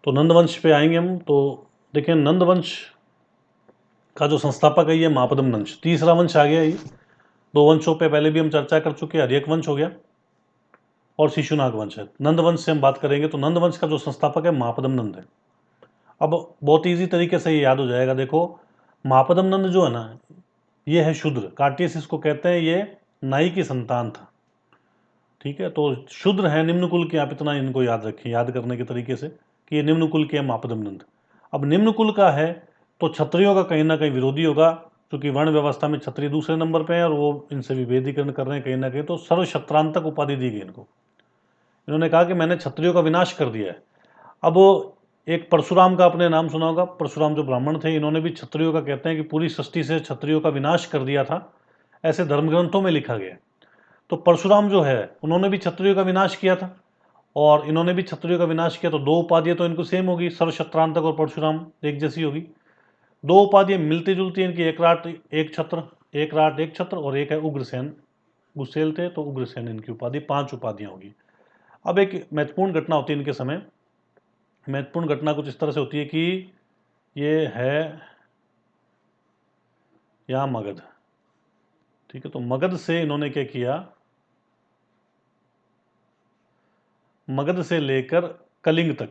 तो नंद वंश पे आएंगे हम। तो देखें, नंद वंश का जो संस्थापक है ये महापद्म वंश, तीसरा वंश आ गया ये। दो वंशों पे पहले भी हम चर्चा कर चुके हैं, हर्यक वंश हो गया और शिशुनाग वंश है। नंद वंश से हम बात करेंगे तो नंद वंश का जो संस्थापक है महापद्म नंद है। अब बहुत ईजी तरीके से ये याद हो जाएगा। देखो, महापद्म नंद जो है ना, ये है शूद्र, कार्टियस इसको कहते हैं, ये नाई की संतान था। ठीक है, तो शूद्र है, निम्न कुल के, आप इतना इनको याद रखें, याद करने के तरीके से कि ये निम्न कुल के हैं महापद्म नंद। अब निम्न कुल का है तो क्षत्रियों का कहीं ना कहीं विरोधी होगा, क्योंकि वर्ण व्यवस्था में क्षत्रिय दूसरे नंबर पे हैं और वो इनसे विभेदीकरण कर रहे हैं कहीं ना कहीं, तो सर्वक्षत्रांतक उपाधि दी गई इनको। इन्होंने कहा कि मैंने क्षत्रियों का विनाश कर दिया है। अब एक परशुराम का आपने नाम सुना होगा, परशुराम जो ब्राह्मण थे, इन्होंने भी क्षत्रियों का, कहते हैं कि पूरी सृष्टि से क्षत्रियों का विनाश कर दिया था, ऐसे धर्मग्रंथों में लिखा गया। तो परशुराम जो है उन्होंने भी क्षत्रियों का विनाश किया था, और इन्होंने भी क्षत्रियों का विनाश किया, तो दो उपाधियां तो इनको सेम होगी, सर्वक्षत्रांतक और परशुराम एक जैसी होगी। दो उपाधियां मिलती जुलती हैं इनकी, एक राट एक छत्र, एक राट एक छत्र, और एक है उग्रसेन। गुसेल थे तो उग्रसेन इनकी उपाधि, 5 उपाधियां होगी। अब एक महत्वपूर्ण घटना होती है इनके समय। महत्वपूर्ण घटना कुछ इस तरह से होती है कि ये है यहाँ मगध। ठीक है, तो मगध से इन्होंने क्या किया, मगध से लेकर कलिंग तक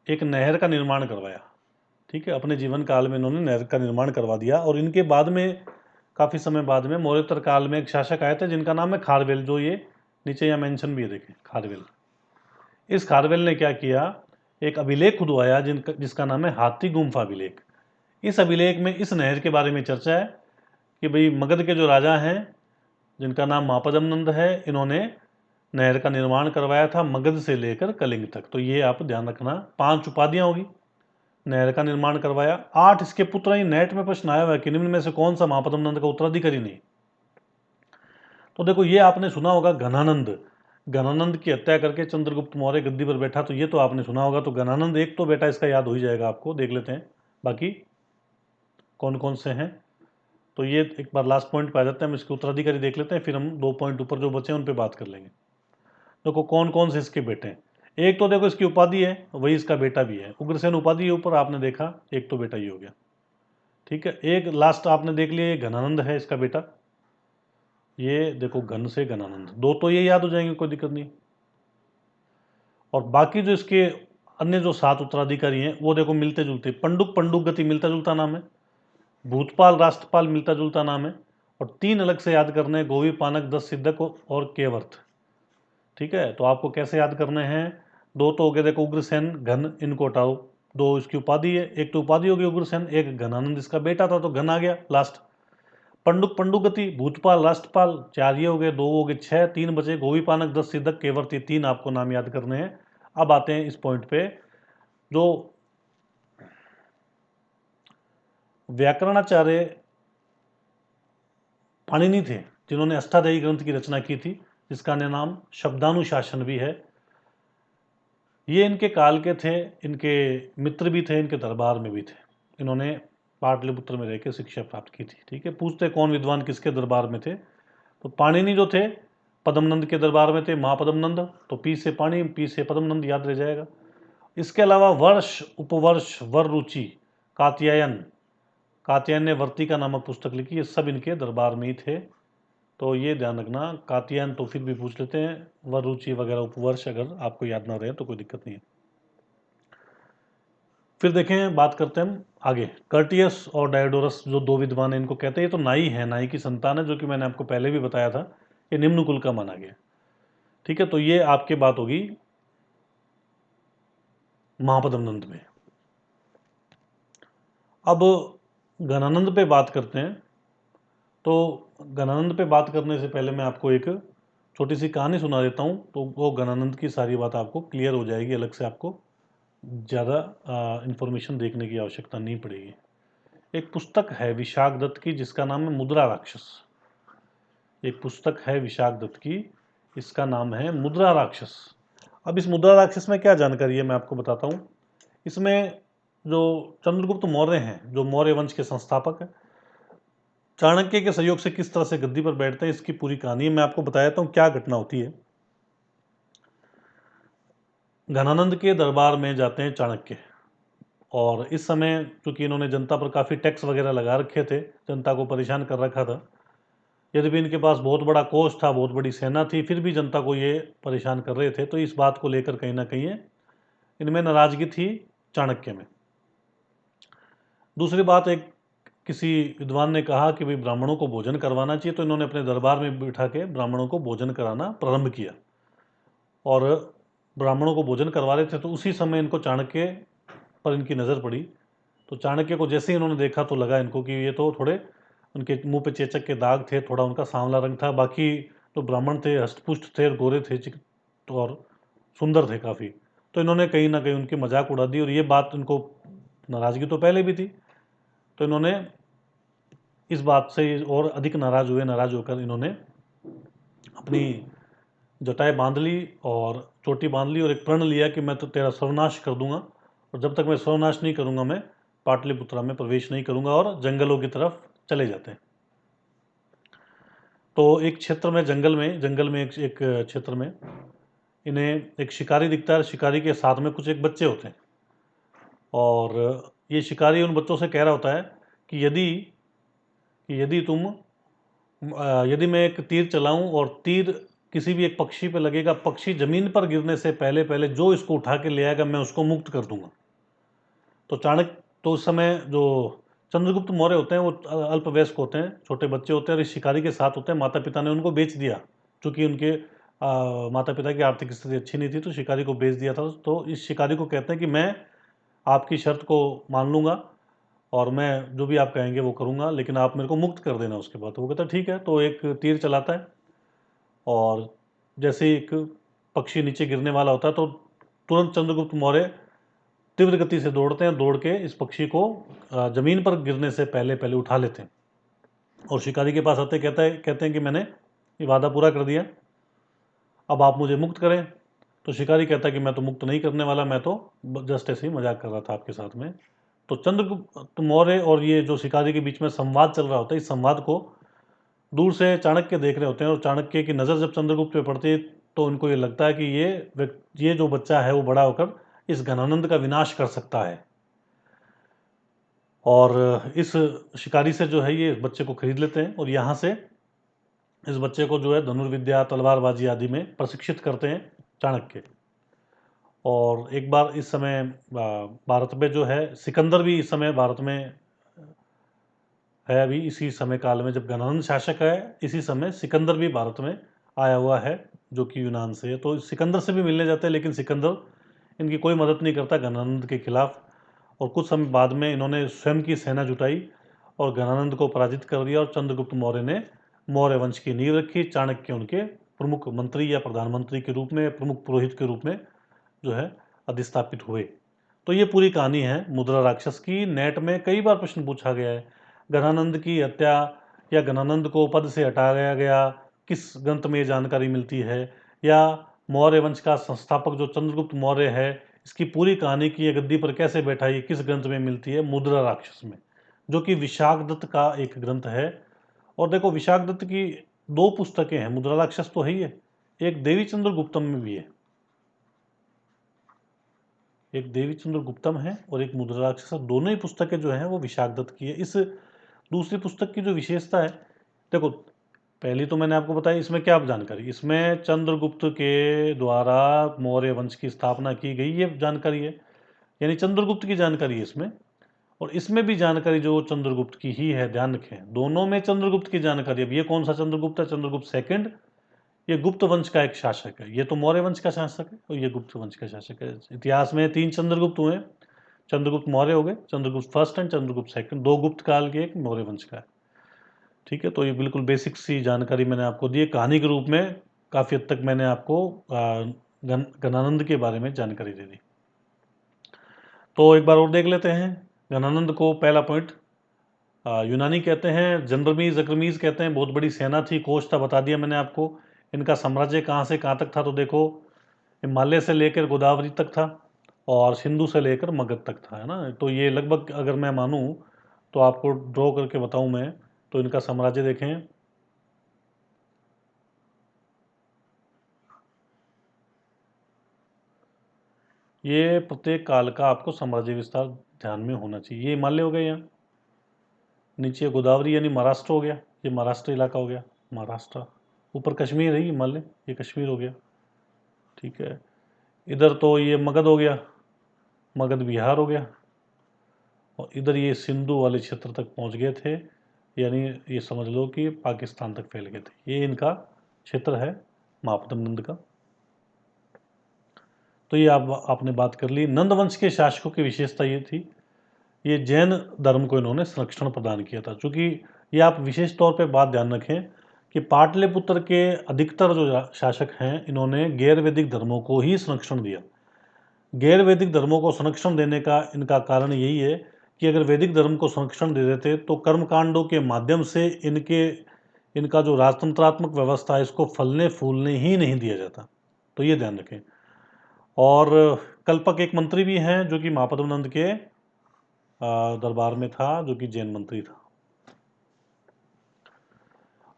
एक नहर का निर्माण करवाया। ठीक है, अपने जीवन काल में इन्होंने नहर का निर्माण करवा दिया। और इनके बाद में, काफ़ी समय बाद में, मौर्योत्तर काल में एक शासक आए थे जिनका नाम है खारवेल, जो ये नीचे यहाँ मेंशन भी है, देखें खारवेल। इस खारवेल ने क्या किया, एक अभिलेख खुदवाया जिसका नाम है हाथी गुम्फा अभिलेख। इस अभिलेख में इस नहर के बारे में चर्चा है कि भाई मगध के जो राजा हैं, जिनका नाम महापद्म नंद है, इन्होंने नहर का निर्माण करवाया था मगध से लेकर कलिंग तक। तो ये आप ध्यान रखना, 5 उपाधियां होगी, नहर का निर्माण करवाया। 8 इसके पुत्र हैं। नेट में प्रश्न आया हुआ है कि निम्न में से कौन सा महापद्म नंद का उत्तराधिकारी नहीं। तो देखो, ये आपने सुना होगा घनानंद, घनानंद की हत्या करके चंद्रगुप्त मौर्य गद्दी पर बैठा, तो ये तो आपने सुना होगा। तो घनानंद एक तो बेटा इसका याद हो ही जाएगा आपको, देख लेते हैं बाकी कौन कौन से हैं। तो ये एक बार लास्ट पॉइंट पे आ जाते हैं, हम इसके उत्तराधिकारी देख लेते हैं, फिर हम 2 पॉइंट ऊपर जो बचे हैं उन पे बात कर लेंगे। देखो कौन कौन से इसके बेटे हैं। एक तो देखो इसकी उपाधि है, वही इसका बेटा भी है, उग्रसेन उपाधि है ऊपर, आपने देखा, एक तो बेटा ही हो गया। ठीक है, एक लास्ट आपने देख लिया, ये घनानंद है इसका बेटा। ये देखो घन से घनानंद, दो तो ये याद हो जाएंगे, कोई दिक्कत नहीं। और बाकी जो इसके अन्य जो 7 उत्तराधिकारी हैं वो देखो मिलते जुलते, पंडुक, पंडुक गति मिलता जुलता नाम है, भूतपाल, राष्ट्रपाल मिलता जुलता नाम है, और 3 अलग से याद करने हैं, गोवी, पानक, 10 सिद्धक और केवर्थ। ठीक है, तो आपको कैसे याद करने हैं, दो तो हो गए देखो उग्रसेन, घन, इनको हटाओ, दो इसकी उपाधि है, एक तो उपाधि होगी उग्रसेन, एक घनानंद इसका बेटा था तो घन आ गया लास्ट। पंडुक, पंडुगति, भूतपाल, राष्ट्रपाल, 4 ये हो गए, 2 हो गए, 6, 3 बचे, गोवी, पानक, 10 सिद्धक, केवर्त, ये 3 आपको नाम याद करने हैं। अब आते हैं इस पॉइंट पे, जो व्याकरणाचार्य पाणिनि थे, जिन्होंने अष्टाध्यायी ग्रंथ की रचना की थी, जिसका नाम शब्दानुशासन भी है, ये इनके काल के थे, इनके मित्र भी थे, इनके दरबार में भी थे। इन्होंने पाटलिपुत्र में रहकर शिक्षा प्राप्त की थी। ठीक है, पूछते कौन विद्वान किसके दरबार में थे, तो पाणिनि जो थे पद्मनंद के दरबार में थे, महापद्मनंद, तो पी से पाणी, पी से पद्मनंद याद रह जाएगा। इसके अलावा वर्ष, उपवर्ष, वर रुचि, कात्यायन, कात्यायन ने वर्तिका नामक पुस्तक लिखी, ये सब इनके दरबार में ही थे। तो ये ध्यान रखना, कात्यायन तो फिर भी पूछ लेते हैं, वर रुचि वगैरह उपवर्ष अगर आपको याद ना रहे तो कोई दिक्कत नहीं है। फिर देखें, बात करते हैं हम आगे, कर्टियस और डायोडोरस जो 2 विद्वान हैं, इनको कहते हैं, ये तो नाई है, नाई की संतान है, जो कि मैंने आपको पहले भी बताया था, ये निम्न कुल का माना गया। ठीक है, तो ये आपकी बात होगी महापद्म नंद में। अब घनानंद पे बात करते हैं। तो घनानंद पे बात करने से पहले मैं आपको एक छोटी सी कहानी सुना देता हूँ, तो वो घनानंद की सारी बात आपको क्लियर हो जाएगी, अलग से आपको ज़्यादा इंफॉर्मेशन देखने की आवश्यकता नहीं पड़ेगी। एक पुस्तक है विशाख दत्त की, जिसका नाम है मुद्रा राक्षस। एक पुस्तक है विशाख दत्त की, इसका नाम है मुद्रा राक्षस। अब इस मुद्रा राक्षस में क्या जानकारी है मैं आपको बताता हूँ। इसमें जो चंद्रगुप्त मौर्य हैं, जो मौर्य वंश के संस्थापक हैं, चाणक्य के सहयोग से किस तरह से गद्दी पर बैठते हैं, इसकी पूरी कहानी मैं आपको बताया था हूँ, क्या घटना होती है। घनानंद के दरबार में जाते हैं चाणक्य। और इस समय चूंकि इन्होंने जनता पर काफ़ी टैक्स वगैरह लगा रखे थे, जनता को परेशान कर रखा था, यद्यपि इनके पास बहुत बड़ा कोष था, बहुत बड़ी सेना थी, फिर भी जनता को ये परेशान कर रहे थे। तो इस बात को लेकर कहीं ना कहीं इनमें नाराजगी थी चाणक्य में। दूसरी बात, एक किसी विद्वान ने कहा कि भाई ब्राह्मणों को भोजन करवाना चाहिए, तो इन्होंने अपने दरबार में बिठा के ब्राह्मणों को भोजन कराना प्रारंभ किया। और ब्राह्मणों को भोजन करवा रहे थे तो उसी समय इनको चाणक्य पर इनकी नज़र पड़ी। तो चाणक्य को जैसे ही इन्होंने देखा तो लगा इनको कि ये तो थोड़े, उनके मुंह पे चेचक के दाग थे, थोड़ा उनका सांवला रंग था। बाकी तो ब्राह्मण थे, हष्टपुष्ट थे और गोरे थे, तो और सुंदर थे काफ़ी। तो इन्होंने कहीं ना कहीं उनकी मजाक उड़ा दी और ये बात इनको, नाराज़गी तो पहले भी थी, तो इन्होंने इस बात से और अधिक नाराज़ हुए। नाराज़ होकर इन्होंने अपनी जटाएं बांध ली और चोटी बांध ली और एक प्रण लिया कि मैं तो तेरा सर्वनाश कर दूंगा, और जब तक मैं सर्वनाश नहीं करूंगा मैं पाटलिपुत्रा में प्रवेश नहीं करूंगा, और जंगलों की तरफ चले जाते हैं। तो एक क्षेत्र में, जंगल में एक क्षेत्र में इन्हें एक शिकारी दिखता है। शिकारी के साथ में कुछ एक बच्चे होते हैं, और ये शिकारी उन बच्चों से कह रहा होता है कि यदि तुम यदि मैं एक तीर चलाऊं और तीर किसी भी एक पक्षी पे लगेगा, पक्षी जमीन पर गिरने से पहले पहले जो इसको उठा के ले आएगा मैं उसको मुक्त कर दूंगा। तो चाणक्य, तो उस समय जो चंद्रगुप्त मौर्य होते हैं वो अल्पवयस्क होते हैं, छोटे बच्चे होते हैं और इस शिकारी के साथ होते हैं। माता पिता ने उनको बेच दिया, क्योंकि उनके माता पिता की आर्थिक स्थिति अच्छी नहीं थी, तो शिकारी को बेच दिया था। तो इस शिकारी को कहते हैं कि मैं आपकी शर्त को मान लूँगा और मैं जो भी आप कहेंगे वो करूँगा, लेकिन आप मेरे को मुक्त कर देना उसके बाद। तो वो कहता है ठीक है। तो एक तीर चलाता है और जैसे ही एक पक्षी नीचे गिरने वाला होता है तो तुरंत चंद्रगुप्त मौर्य तीव्र गति से दौड़ते हैं, दौड़ के इस पक्षी को जमीन पर गिरने से पहले पहले उठा लेते हैं और शिकारी के पास आते कहते हैं कि मैंने ये वादा पूरा कर दिया, अब आप मुझे मुक्त करें। तो शिकारी कहता है कि मैं तो मुक्त नहीं करने वाला, मैं तो जस्ट ऐसे ही मजाक कर रहा था आपके साथ में। तो चंद्रगुप्त मौर्य और ये जो शिकारी के बीच में संवाद चल रहा होता है, इस संवाद को दूर से चाणक्य देख रहे होते हैं, और चाणक्य की नज़र जब चंद्रगुप्त पे पड़ती है तो उनको ये लगता है कि ये जो बच्चा है वो बड़ा होकर इस घनानंद का विनाश कर सकता है। और इस शिकारी से जो है ये बच्चे को खरीद लेते हैं और यहाँ से इस बच्चे को जो है धनुर्विद्या, तलवारबाजी आदि में प्रशिक्षित करते हैं चाणक्य। और एक बार इस समय भारत में जो है सिकंदर भी इस समय भारत में है। अभी इसी समय काल में जब घनानंद शासक है, इसी समय सिकंदर भी भारत में आया हुआ है, जो कि यूनान से है। तो सिकंदर से भी मिलने जाते हैं, लेकिन सिकंदर इनकी कोई मदद नहीं करता घनानंद के खिलाफ। और कुछ समय बाद में इन्होंने स्वयं की सेना जुटाई और घनानंद को पराजित कर दिया, और चंद्रगुप्त मौर्य ने मौर्य वंश की नींव रखी। चाणक्य उनके प्रमुख मंत्री या प्रधानमंत्री के रूप में, प्रमुख पुरोहित के रूप में जो है अधिस्थापित हुए। तो ये पूरी कहानी है मुद्रा राक्षस की। नेट में कई बार प्रश्न पूछा गया है, घनानंद की हत्या या घनानंद को पद से हटाया गया किस ग्रंथ में ये जानकारी मिलती है, या मौर्य वंश का संस्थापक जो चंद्रगुप्त मौर्य है, इसकी पूरी कहानी की ये गद्दी पर कैसे बैठा, ये किस ग्रंथ में मिलती है? मुद्रा राक्षस में, जो कि विशाखदत्त का एक ग्रंथ है। और देखो, विशाखदत्त की दो पुस्तकें हैं, मुद्रा राक्षस तो है ही है, एक देवी चंद्रगुप्तम में भी है, एक देवी चंद्रगुप्तम है और एक मुद्रा राक्षस। दोनों ही पुस्तकें जो हैं वो विशाखदत्त की है। इस दूसरी पुस्तक की जो विशेषता है, देखो पहली तो मैंने आपको बताई, इसमें क्या जानकारी, इसमें चंद्रगुप्त के द्वारा मौर्य वंश की स्थापना की गई ये जानकारी है, यानी चंद्रगुप्त की जानकारी है इसमें। और इसमें भी जानकारी जो चंद्रगुप्त की ही है, ध्यान रखें दोनों में चंद्रगुप्त की जानकारी। अब ये कौन सा चंद्रगुप्त है? चंद्रगुप्त सेकंड। ये गुप्त वंश का एक शासक है, ये तो मौर्य वंश का शासक है और ये गुप्त वंश का शासक है। इतिहास में 3 चंद्रगुप्त हुए, चंद्रगुप्त मौर्य हो गए, Chandragupta first and Chandragupta second, 2 गुप्त काल के, एक मौर्य वंश का है। ठीक है, तो ये बिल्कुल बेसिक सी जानकारी मैंने आपको दी है, कहानी के रूप में काफ़ी हद तक मैंने आपको घनानंद के बारे में जानकारी दे दी। तो एक बार और देख लेते हैं घनानंद को। पहला पॉइंट, यूनानी कहते हैं, जनरमीज अक्रमीज कहते हैं, बहुत बड़ी सेना थी, कोच था, बता दिया मैंने आपको। इनका साम्राज्य कहाँ से कहाँ तक था, तो देखो हिमालय से लेकर गोदावरी तक था और सिंधु से लेकर मगध तक था, है ना। तो ये लगभग, अगर मैं मानूँ तो आपको ड्रॉ करके बताऊँ मैं, तो इनका साम्राज्य देखें, ये प्रत्येक काल का आपको साम्राज्य विस्तार ध्यान में होना चाहिए। ये हिमालय हो गया, यहाँ नीचे गोदावरी यानी महाराष्ट्र हो गया, ये महाराष्ट्र इलाका हो गया, महाराष्ट्र। ऊपर कश्मीर है हिमालय, ये कश्मीर हो गया, ठीक है। इधर तो ये मगध हो गया, मगध बिहार हो गया, और इधर ये सिंधु वाले क्षेत्र तक पहुंच गए थे, यानी ये समझ लो कि पाकिस्तान तक फैल गए थे। ये इनका क्षेत्र है महापद्म नंद का। तो ये आपने बात कर ली। नंद वंश के शासकों की विशेषता ये थी, ये जैन धर्म को इन्होंने संरक्षण प्रदान किया था। चूँकि ये आप विशेष तौर पे बात ध्यान रखें कि पाटलिपुत्र के अधिकतर जो शासक हैं, इन्होंने गैर वैदिक धर्मों को ही संरक्षण दिया। गैर वैदिक धर्मों को संरक्षण देने का इनका कारण यही है कि अगर वैदिक धर्म को संरक्षण दे देते तो कर्मकांडों के माध्यम से इनका जो राजतंत्रात्मक व्यवस्था है, इसको फलने फूलने ही नहीं दिया जाता। तो ये ध्यान रखें। और कल्पक एक मंत्री भी हैं जो कि महापद्म नंद के दरबार में था, जो कि जैन मंत्री था।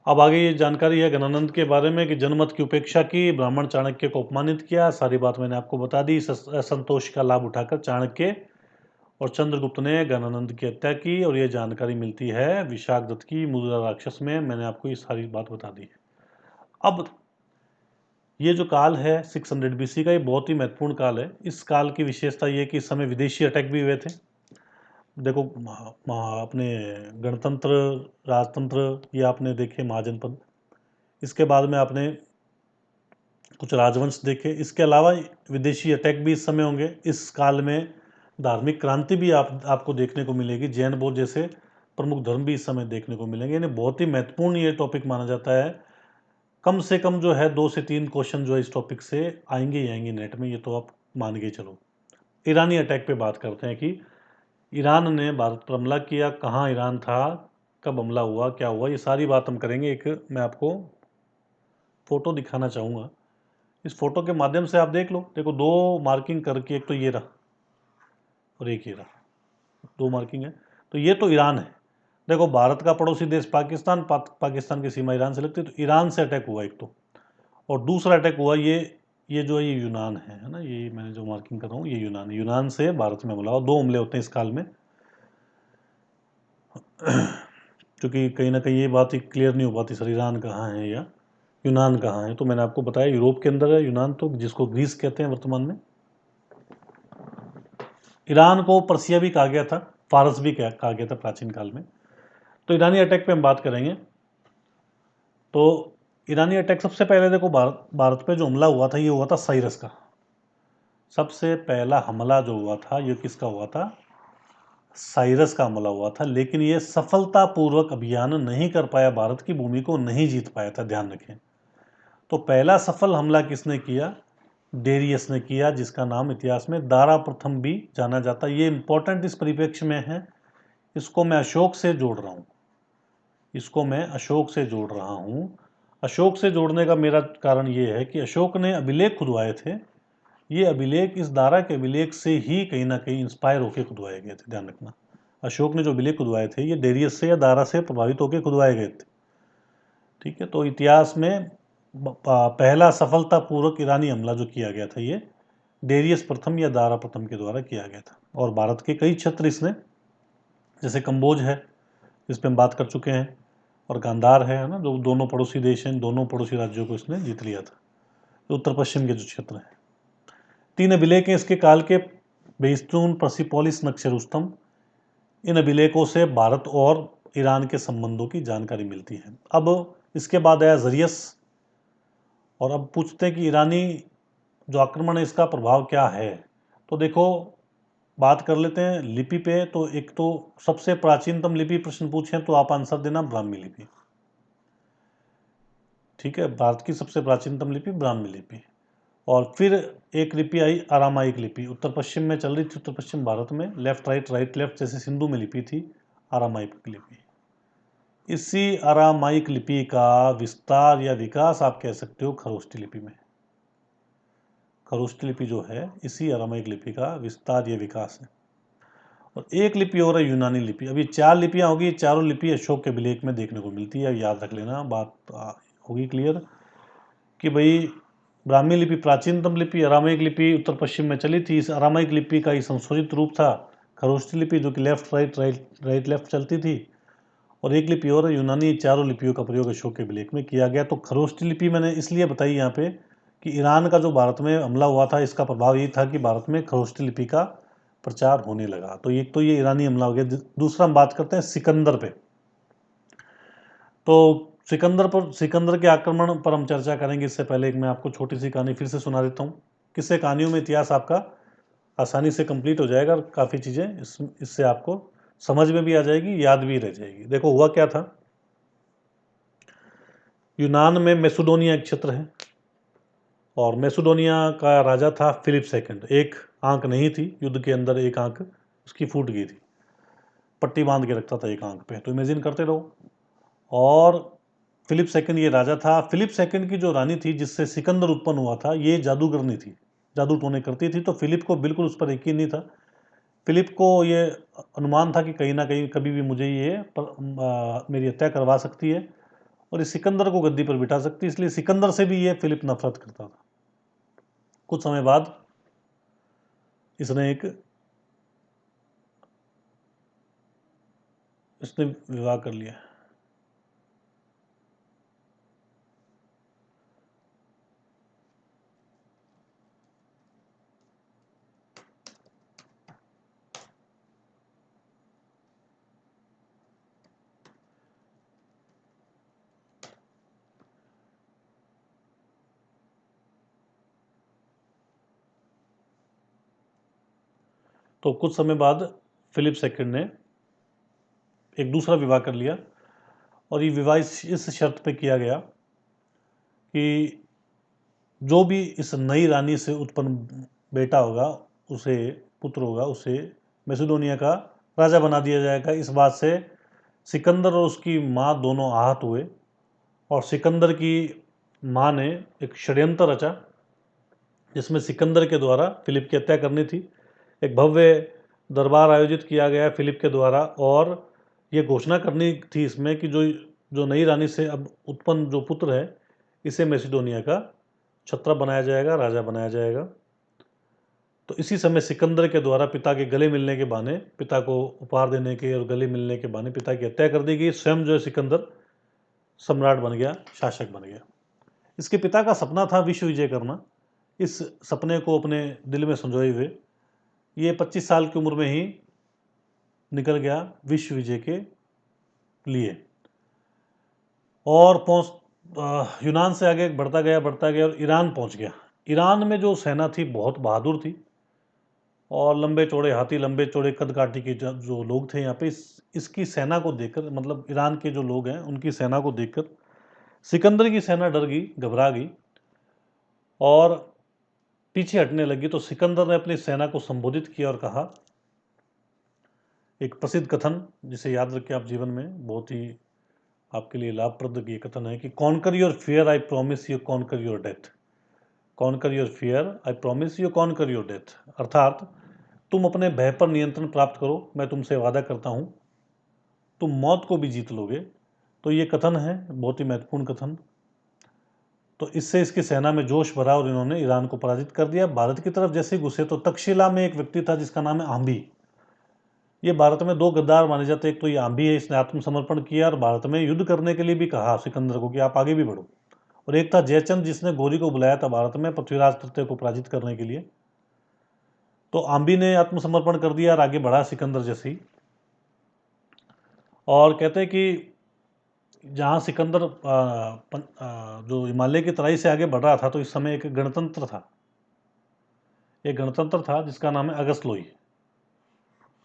अब आगे ये जानकारी है गणानंद के बारे में कि जनमत की उपेक्षा की, ब्राह्मण चाणक्य को अपमानित किया, सारी बात मैंने आपको बता दी। इस असंतोष का लाभ उठाकर चाणक्य और चंद्रगुप्त ने गणानंद की हत्या की, और ये जानकारी मिलती है विशाखदत्त की मुद्रा राक्षस में। मैंने आपको ये सारी बात बता दी है। अब ये जो काल है 600 BC का, ये बहुत ही महत्वपूर्ण काल है। इस काल की विशेषता ये कि इस समय विदेशी अटैक भी हुए थे। देखो अपने गणतंत्र, राजतंत्र, ये आपने देखे महाजनपद, इसके बाद में आपने कुछ राजवंश देखे। इसके अलावा विदेशी अटैक भी इस समय होंगे। इस काल में धार्मिक क्रांति भी आपको देखने को मिलेगी। जैन बौद्ध जैसे प्रमुख धर्म भी इस समय देखने को मिलेंगे। यानी बहुत ही महत्वपूर्ण ये टॉपिक माना जाता है। कम से कम जो है 2 से 3 क्वेश्चन जो है इस टॉपिक से आएंगे ही आएंगे नेट में, ये तो आप मान के चलो। ईरानी अटैक पे बात करते हैं कि ईरान ने भारत पर हमला किया, कहाँ ईरान था, कब हमला हुआ, क्या हुआ, ये सारी बात हम करेंगे। एक मैं आपको फ़ोटो दिखाना चाहूँगा। इस फोटो के माध्यम से आप देख लो। देखो 2 मार्किंग करके, एक तो ये रहा और एक ये रहा, 2 मार्किंग है। तो ये तो ईरान है। देखो भारत का पड़ोसी देश पाकिस्तान, पाकिस्तान की सीमा ईरान से लगती है, तो ईरान से अटैक हुआ एक तो। और दूसरा अटैक हुआ ये जो है ये यूनान है ना, ये मैंने जो मार्किंग कर रहा हूँ ये यूनान है। यूनान से भारत में हमला हुआ। 2 हमले होते हैं इस काल में। क्योंकि कहीं ना कहीं ये बात ही क्लियर नहीं हो पाती, सर ईरान कहाँ है या यूनान कहाँ है। तो मैंने आपको बताया यूरोप के अंदर है यूनान, तो जिसको ग्रीस कहते हैं वर्तमान में। ईरान को पर्सिया भी कहा गया था, फारस भी कहा गया था प्राचीन काल में। तो ईरानी अटैक पे हम बात करेंगे। तो ईरानी अटैक सबसे पहले देखो भारत पे जो हमला हुआ था, ये हुआ था साइरस का। सबसे पहला हमला जो हुआ था ये किसका हुआ था? साइरस का हमला हुआ था। लेकिन ये सफलतापूर्वक अभियान नहीं कर पाया, भारत की भूमि को नहीं जीत पाया था, ध्यान रखें। तो पहला सफल हमला किसने किया? डेरियस ने किया, जिसका नाम इतिहास में दारा प्रथम भी जाना जाता है। ये इंपॉर्टेंट इस परिप्रेक्ष्य में है, इसको मैं अशोक से जोड़ रहा हूँ, इसको मैं अशोक से जोड़ रहा हूँ। अशोक से जोड़ने का मेरा कारण ये है कि अशोक ने अभिलेख खुदवाए थे। ये अभिलेख इस दारा के अभिलेख से ही कहीं ना कहीं इंस्पायर होकर खुदवाए गए थे, ध्यान रखना। अशोक ने जो अभिलेख खुदवाए थे ये डेरियस से या दारा से प्रभावित होकर खुदवाए गए थे, ठीक है। तो इतिहास में पहला सफलतापूर्वक ईरानी हमला जो किया गया था ये डेरियस प्रथम या दारा प्रथम के द्वारा किया गया था। और भारत के कई क्षेत्र इसने, जैसे कंबोज है, इस पर हम बात कर चुके हैं, और गांधार है ना, जो दोनों पड़ोसी देश हैं, दोनों पड़ोसी राज्यों को इसने जीत लिया था, जो उत्तर पश्चिम के जो क्षेत्र हैं। 3 अभिलेख हैं इसके काल के, बेस्तून, पर्सिपोलिस, नक्शरुस्तम। इन अभिलेखों से भारत और ईरान के संबंधों की जानकारी मिलती है। अब इसके बाद आया जरियस, और अब पूछते हैं कि ईरानी जो आक्रमण है इसका प्रभाव क्या है। तो देखो बात कर लेते हैं लिपि पे। तो एक तो सबसे प्राचीनतम लिपि प्रश्न पूछें तो आप आंसर देना ब्राह्मी लिपि, ठीक है। भारत की सबसे प्राचीनतम लिपि ब्राह्मी लिपि। और फिर एक लिपि आई आरामाइक लिपि, उत्तर पश्चिम में चल रही थी, उत्तर पश्चिम भारत में, लेफ्ट राइट राइट लेफ्ट, जैसे सिंधु में लिपि थी, आरामाइक लिपि। इसी आरामाइक लिपि का विस्तार या विकास आप कह सकते हो खरोष्ठी लिपि में। खरोष्ठी लिपि जो है इसी आरामाइक लिपि का विस्तार या विकास है। और एक लिपि और है यूनानी लिपि। अभी 4 लिपियाँ होगी, चारों लिपि अशोक के अभिलेख में देखने को मिलती है। याद रख लेना, बात होगी क्लियर कि भाई ब्राह्मी लिपि प्राचीनतम लिपि, अरामाइक लिपि उत्तर पश्चिम में चली थी। इस अरामाइक लिपि का ही संशोधित रूप था खरोष्ठी लिपि, जो कि left right right right left चलती थी। और एक लिपि और यूनानी, चारों लिपियों का प्रयोग अशोक के अभिलेख में किया गया। तो खरोष्ठी लिपि मैंने इसलिए बताई यहाँ पे कि ईरान का जो भारत में हमला हुआ था, इसका प्रभाव ये था कि भारत में खरोष्ठी लिपि का प्रचार होने लगा। तो एक तो ये ईरानी हमला हो गया। दूसरा हम बात करते हैं सिकंदर पे। तो सिकंदर के आक्रमण पर हम चर्चा करेंगे। इससे पहले एक मैं आपको छोटी सी कहानी फिर से सुना देता हूँ। किससे कहानियों में इतिहास आपका आसानी से कंप्लीट हो जाएगा और काफ़ी चीज़ें इससे आपको समझ में भी आ जाएगी, याद भी रह जाएगी। देखो हुआ क्या था। यूनान में मैसेडोनिया एक क्षेत्र है और मैसेडोनिया का राजा था फिलिप सेकंड। एक आंख नहीं थी, युद्ध के अंदर एक आंख उसकी फूट गई थी, पट्टी बांध के रखता था एक आंख पे। तो इमेजिन करते रहो। और फिलिप सेकंड ये राजा था। फिलिप सेकंड की जो रानी थी जिससे सिकंदर उत्पन्न हुआ था, ये जादूगरनी थी, जादू टोने करती थी। तो फिलिप को बिल्कुल उस पर यकीन नहीं था। फिलिप को ये अनुमान था कि कहीं ना कहीं कभी भी मुझे ये मेरी हत्या करवा सकती है और इस सिकंदर को गद्दी पर बिठा सकती है। इसलिए सिकंदर से भी ये फिलिप नफरत करता था। कुछ समय बाद इसने विवाह कर लिया। तो कुछ समय बाद फिलिप सेकंड ने एक दूसरा विवाह कर लिया और ये विवाह इस शर्त पे किया गया कि जो भी इस नई रानी से उत्पन्न बेटा होगा, उसे पुत्र होगा, उसे मैसेडोनिया का राजा बना दिया जाएगा। इस बात से सिकंदर और उसकी माँ दोनों आहत हुए और सिकंदर की माँ ने एक षड्यंत्र रचा जिसमें सिकंदर के द्वारा फिलिप की हत्या करनी थी। एक भव्य दरबार आयोजित किया गया फिलिप के द्वारा और ये घोषणा करनी थी इसमें कि जो जो नई रानी से अब उत्पन्न जो पुत्र है, इसे मैसेडोनिया का छत्र बनाया जाएगा, राजा बनाया जाएगा। तो इसी समय सिकंदर के द्वारा पिता के गले मिलने के बहाने, पिता को उपहार देने के और गले मिलने के बहाने पिता की हत्या कर दी गई। स्वयं जो है सिकंदर सम्राट बन गया, शासक बन गया। इसके पिता का सपना था विश्व विजय करना। इस सपने को अपने दिल में संजोए हुए ये 25 साल की उम्र में ही निकल गया विश्व विजय के लिए और यूनान से आगे बढ़ता गया और ईरान पहुंच गया। ईरान में जो सेना थी बहुत बहादुर थी और लंबे चौड़े हाथी, लंबे चौड़े कद काठी के जो लोग थे यहाँ पे, इसकी सेना को देखकर, मतलब ईरान के जो लोग हैं उनकी सेना को देखकर सिकंदर की सेना डर गई, घबरा गई और पीछे हटने लगी। तो सिकंदर ने अपनी सेना को संबोधित किया और कहा, एक प्रसिद्ध कथन जिसे याद रखें आप जीवन में, बहुत ही आपके लिए लाभप्रद ये कथन है कि conquer your fear I promise you conquer your death. Conquer your fear I promise you conquer your death. अर्थात तुम अपने भय पर नियंत्रण प्राप्त करो, मैं तुमसे वादा करता हूं तुम मौत को भी जीत लोगे। तो ये कथन है, बहुत ही महत्वपूर्ण कथन। तो इससे इसकी सेना में जोश भरा और इन्होंने ईरान को पराजित कर दिया। भारत की तरफ जैसे घुसे तो तक्षशिला में एक व्यक्ति था जिसका नाम है आंबी। ये भारत में दो गद्दार माने जाते, एक तो ये आंबी है, इसने आत्मसमर्पण किया और भारत में युद्ध करने के लिए भी कहा सिकंदर को कि आप आगे भी बढ़ो। और एक था जयचंद जिसने गौरी को बुलाया था भारत में पृथ्वीराज तृतीय को पराजित करने के लिए। तो आंबी ने आत्मसमर्पण कर दिया और आगे बढ़ा सिकंदर जैसे ही। और कहते हैं कि जहाँ सिकंदर जो हिमालय की तराई से आगे बढ़ रहा था तो इस समय एक गणतंत्र था, एक गणतंत्र था जिसका नाम है अगस्त लोई।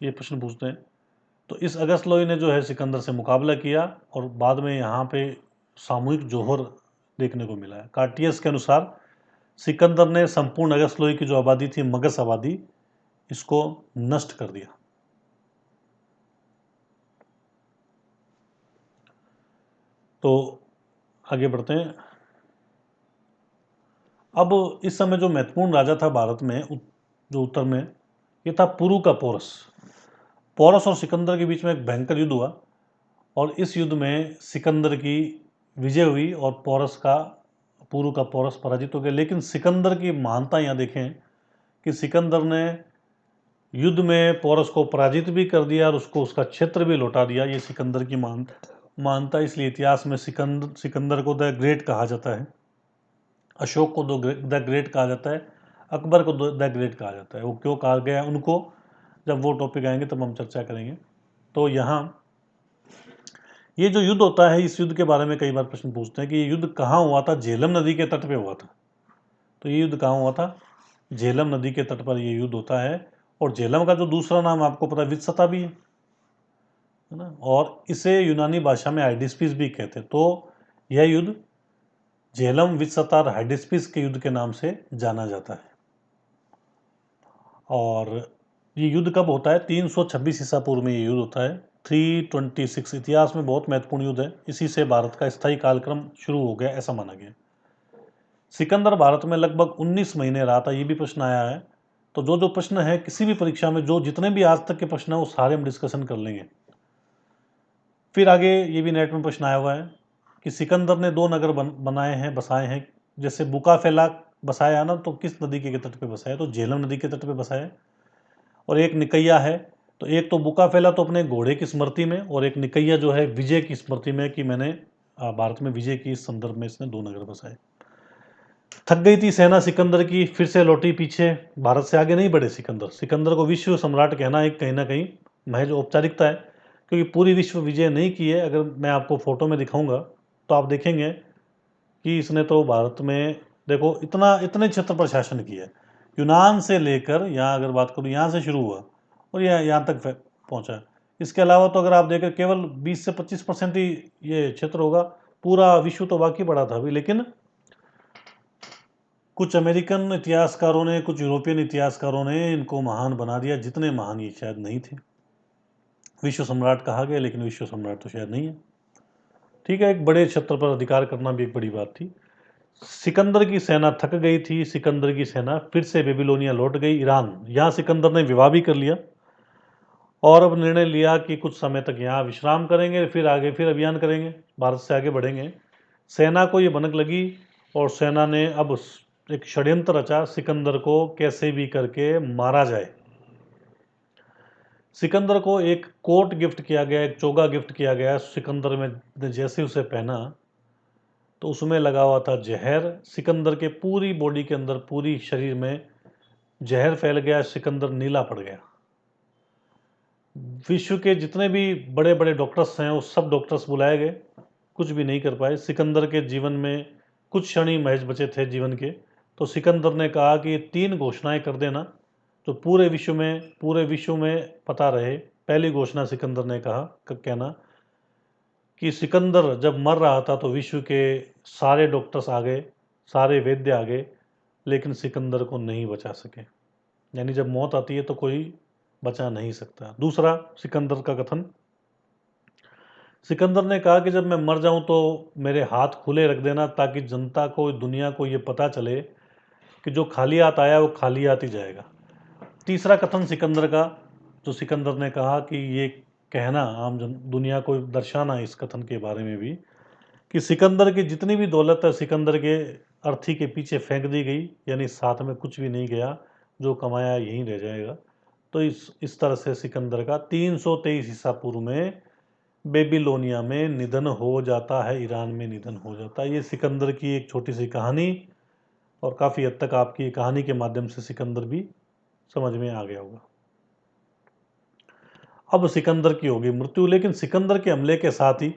ये प्रश्न पूछते हैं। तो इस अगस्त लोई ने जो है सिकंदर से मुकाबला किया और बाद में यहाँ पे सामूहिक जौहर देखने को मिला है। कार्टियस के अनुसार सिकंदर ने संपूर्ण अगस्त लोई की जो आबादी थी, मगध आबादी, इसको नष्ट कर दिया। तो आगे बढ़ते हैं। अब इस समय जो महत्वपूर्ण राजा था भारत में, जो उत्तर में, ये था पुरु का पोरस। पोरस और सिकंदर के बीच में एक भयंकर युद्ध हुआ और इस युद्ध में सिकंदर की विजय हुई और पूर्व का पोरस पराजित हो गया। लेकिन सिकंदर की महानता यहाँ देखें कि सिकंदर ने युद्ध में पोरस को पराजित भी कर दिया और उसको उसका क्षेत्र भी लौटा दिया। ये सिकंदर की मानता, इसलिए इतिहास में सिकंदर को द ग्रेट कहा जाता है, अशोक को द ग्रेट कहा जाता है, अकबर को द ग्रेट कहा जाता है। वो क्यों कहा गया उनको, जब वो टॉपिक आएंगे तब हम चर्चा करेंगे। तो यहाँ ये जो युद्ध होता है, इस युद्ध के बारे में कई बार प्रश्न पूछते हैं कि ये युद्ध कहाँ हुआ था। झेलम नदी के तट पे हुआ था। तो ये युद्ध कहाँ हुआ था? झेलम नदी के तट पर ये युद्ध होता है। और झेलम का जो दूसरा नाम आपको पता है वित्सता भी है ना, और इसे यूनानी भाषा में हाइडिस्पिस भी कहते हैं। तो यह युद्ध झेलम, वित्सता और हाइडिस्पिस के युद्ध के नाम से जाना जाता है। और ये युद्ध कब होता है? 326 ईसा पूर्व में ये युद्ध होता है। 326 इतिहास में बहुत महत्वपूर्ण युद्ध है। इसी से भारत का स्थायी कालक्रम शुरू हो गया, ऐसा माना गया। सिकंदर भारत में लगभग 19 महीने रहा था। ये भी प्रश्न आया है। तो जो जो प्रश्न है किसी भी परीक्षा में, जो जितने भी आज तक के प्रश्न है वो सारे हम डिस्कशन कर लेंगे। फिर आगे ये भी नेट में प्रश्न आया हुआ है कि सिकंदर ने 2 नगर बनाए हैं, बसाए हैं। जैसे बुकाफेला बसाया ना, तो किस नदी के तट पे बसाया? तो झेलम नदी के तट पे बसाया। और एक निकैया है। तो एक तो बुकाफेला तो अपने घोड़े की स्मृति में, और एक निकैया जो है विजय की स्मृति में, कि मैंने भारत में विजय की, इस संदर्भ में इसने 2 नगर बसाए। थक गई थी सेना सिकंदर की, फिर से लौटी पीछे। भारत से आगे नहीं बढ़े सिकंदर। सिकंदर को विश्व सम्राट कहना एक कहीं ना कहीं महज औपचारिकता है, क्योंकि पूरी विश्व विजय नहीं की है। अगर मैं आपको फोटो में दिखाऊंगा तो आप देखेंगे कि इसने तो भारत में देखो इतने क्षेत्र पर शासन किया है। यूनान से लेकर यहाँ, अगर बात करूँ, यहाँ से शुरू हुआ और यहाँ तक पहुँचा। इसके अलावा तो अगर आप देखें केवल 20 से 25% ही ये क्षेत्र होगा। पूरा विश्व तो बाकी बड़ा था अभी। लेकिन कुछ अमेरिकन इतिहासकारों ने, कुछ यूरोपियन इतिहासकारों ने इनको महान बना दिया, जितने महान ये शायद नहीं थे। विश्व सम्राट कहा गया, लेकिन विश्व सम्राट तो शायद नहीं है। ठीक है, एक बड़े क्षेत्र पर अधिकार करना भी एक बड़ी बात थी। सिकंदर की सेना थक गई थी। सिकंदर की सेना फिर से बेबीलोनिया लौट गई, ईरान। यहाँ सिकंदर ने विवाह भी कर लिया और अब निर्णय लिया कि कुछ समय तक यहाँ विश्राम करेंगे, फिर आगे फिर अभियान करेंगे, भारत से आगे बढ़ेंगे। सेना को ये भनक लगी और सेना ने अब एक षड्यंत्र रचा, सिकंदर को कैसे भी करके मारा जाए। सिकंदर को एक कोट गिफ्ट किया गया, एक चोगा गिफ्ट किया गया। सिकंदर में जैसे उसे पहना तो उसमें लगा हुआ था जहर। सिकंदर के पूरी बॉडी के अंदर, पूरी शरीर में जहर फैल गया। सिकंदर नीला पड़ गया। विश्व के जितने भी बड़े बड़े डॉक्टर्स हैं वो सब डॉक्टर्स बुलाए गए, कुछ भी नहीं कर पाए। सिकंदर के जीवन में कुछ क्षण ही महज बचे थे जीवन के। तो सिकंदर ने कहा कि 3 घोषणाएं कर देना तो पूरे विश्व में पता रहे। पहली घोषणा सिकंदर ने कहना कि सिकंदर जब मर रहा था तो विश्व के सारे डॉक्टर्स आ गए, सारे वैद्य आ गए, लेकिन सिकंदर को नहीं बचा सके। यानी जब मौत आती है तो कोई बचा नहीं सकता। दूसरा सिकंदर का कथन, सिकंदर ने कहा कि जब मैं मर जाऊं तो मेरे हाथ खुले रख देना, ताकि जनता को, दुनिया को ये पता चले कि जो खाली हाथ आया वो खाली हाथ ही जाएगा। तीसरा कथन सिकंदर का, जो सिकंदर ने कहा कि ये कहना आम दुनिया को दर्शाना इस कथन के बारे में भी, कि सिकंदर की जितनी भी दौलत है सिकंदर के अर्थी के पीछे फेंक दी गई, यानी साथ में कुछ भी नहीं गया, जो कमाया यहीं रह जाएगा। तो इस तरह से सिकंदर का 323 ईसा पूर्व में बेबीलोनिया में निधन हो जाता है, ईरान में निधन हो जाता है। ये सिकंदर की एक छोटी सी कहानी, और काफ़ी हद तक आपकी कहानी के माध्यम से सिकंदर भी समझ में आ गया होगा। अब सिकंदर की होगी मृत्यु, लेकिन सिकंदर के हमले के साथ ही